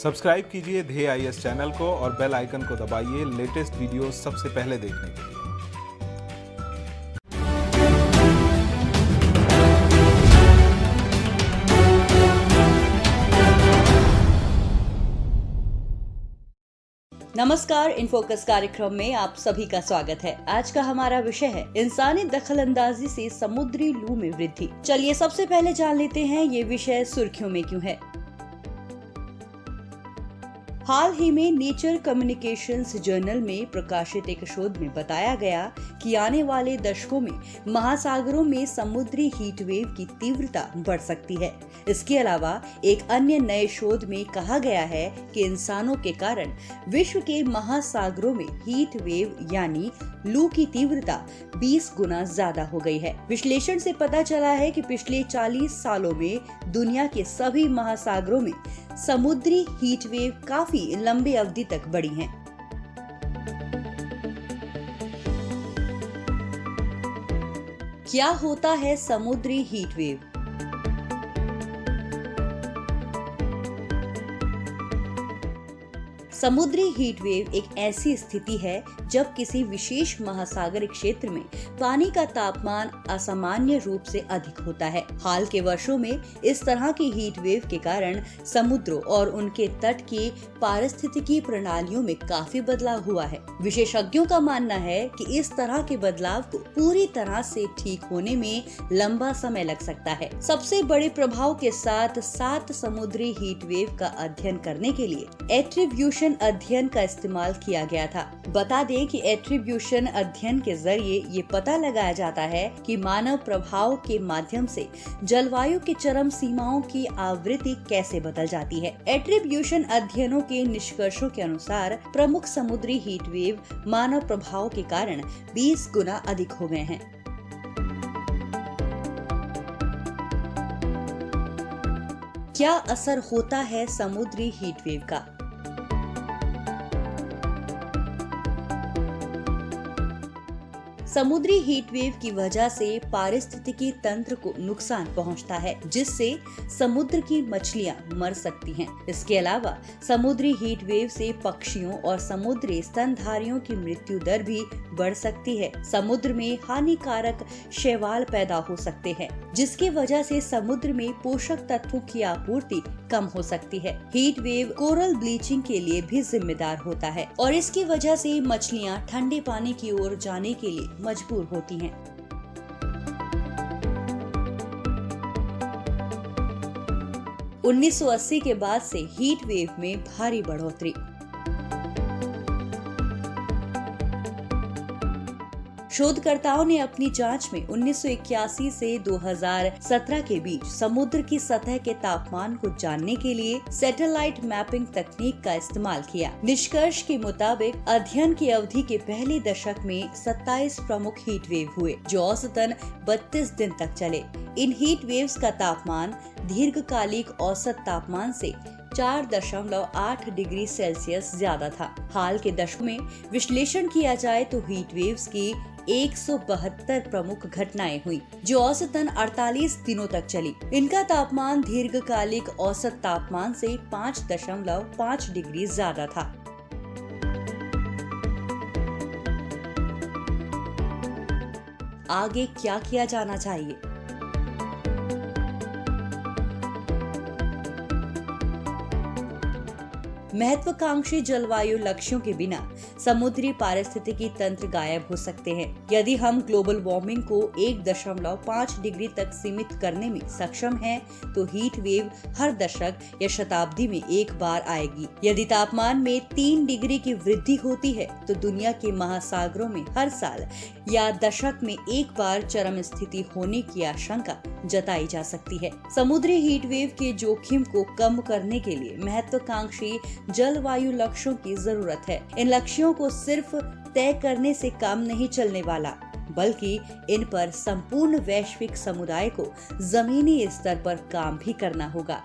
Subscribe कीजिए ध्येय IAS channel को और बेल आइकन को दबाइए लेटेस्ट वीडियो सबसे पहले देखने के लिए। नमस्कार, इनफोकस कार्यक्रम में आप सभी का स्वागत है। आज का हमारा विषय है इंसानी दखलंदाजी से समुद्री लू में वृद्धि। चलिए सबसे पहले जान लेते हैं ये विषय सुर्खियों में क्यों है। हाल ही में नेचर कम्युनिकेशंस जर्नल में प्रकाशित एक शोध में बताया गया कि आने वाले दशकों में महासागरों में समुद्री हीट वेव की तीव्रता बढ़ सकती है। इसके अलावा एक अन्य नए शोध में कहा गया है कि इंसानों के कारण विश्व के महासागरों में हीट वेव यानी लू की तीव्रता 20 गुना ज्यादा हो गई है। विश्लेषण से पता चला है कि पिछले 40 सालों में दुनिया के सभी महासागरों में समुद्री हीट वेव काफी लंबी अवधि तक बढ़ी हैं। क्या होता है समुद्री हीट वेव? समुद्री हीट वेव एक ऐसी स्थिति है जब किसी विशेष महासागरीय क्षेत्र में पानी का तापमान असामान्य रूप से अधिक होता है। हाल के वर्षों में इस तरह की हीट वेव के कारण समुद्रों और उनके तट की पारिस्थितिकी प्रणालियों में काफी बदलाव हुआ है। विशेषज्ञों का मानना है कि इस तरह के बदलाव को पूरी तरह से ठीक होने में लंबा समय लग सकता है। सबसे बड़े प्रभाव के साथ 7 समुद्री हीट वेव का अध्ययन करने के लिए एट्रीब्यूशन अध्ययन का इस्तेमाल किया गया था। बता दें कि एट्रीब्यूशन अध्ययन के जरिए ये पता लगाया जाता है कि मानव प्रभाव के माध्यम से जलवायु के चरम सीमाओं की आवृत्ति कैसे बदल जाती है। एट्रीब्यूशन अध्ययनों के निष्कर्षों के अनुसार प्रमुख समुद्री हीट वेव मानव प्रभाव के कारण 20 गुना अधिक हो गए हैं। क्या असर होता है समुद्री हीट वेव का? समुद्री हीट वेव की वजह से पारिस्थितिकी तंत्र को नुकसान पहुंचता है, जिससे समुद्र की मछलियां मर सकती हैं। इसके अलावा समुद्री हीट वेव से पक्षियों और समुद्री स्तनधारियों की मृत्यु दर भी बढ़ सकती है। समुद्र में हानिकारक शैवाल पैदा हो सकते हैं, जिसकी वजह से समुद्र में पोषक तत्वों की आपूर्ति कम हो सकती है। हीट वेव कोरल ब्लीचिंग के लिए भी जिम्मेदार होता है और इसकी वजह से मछलियां ठंडे पानी की ओर जाने के लिए मजबूर होती हैं। उन्नीस 1980 के बाद से हीट वेव में भारी बढ़ोतरी। शोधकर्ताओं ने अपनी जांच में 1981 से 2017 के बीच समुद्र की सतह के तापमान को जानने के लिए सैटेलाइट मैपिंग तकनीक का इस्तेमाल किया। निष्कर्ष के मुताबिक अध्ययन की अवधि के पहले दशक में 27 प्रमुख हीट वेव हुए, जो औसतन 32 दिन तक चले। इन हीट वेव्स का तापमान दीर्घकालिक औसत तापमान से 4.8 डिग्री सेल्सियस ज्यादा था। हाल के दशकों में विश्लेषण किया जाए तो हीट वेव्स की 172 प्रमुख घटनाएं हुई, जो औसतन 48 दिनों तक चली। इनका तापमान दीर्घकालिक औसत तापमान से 5.5 डिग्री ज्यादा था। आगे क्या किया जाना चाहिए? महत्वाकांक्षी जलवायु लक्ष्यों के बिना समुद्री पारिस्थितिकी तंत्र गायब हो सकते हैं। यदि हम ग्लोबल वार्मिंग को 1.5 डिग्री तक सीमित करने में सक्षम हैं, तो हीट वेव हर दशक या शताब्दी में एक बार आएगी। यदि तापमान में 3 डिग्री की वृद्धि होती है, तो दुनिया के महासागरों में हर साल या दशक में एक बार चरम स्थिति होने की आशंका जताई जा सकती है। समुद्री हीट वेव के जोखिम को कम करने के लिए महत्वाकांक्षी जलवायु लक्ष्यों की जरूरत है। इन लक्ष्यों को सिर्फ तय करने से काम नहीं चलने वाला, बल्कि इन पर संपूर्ण वैश्विक समुदाय को जमीनी स्तर पर काम भी करना होगा।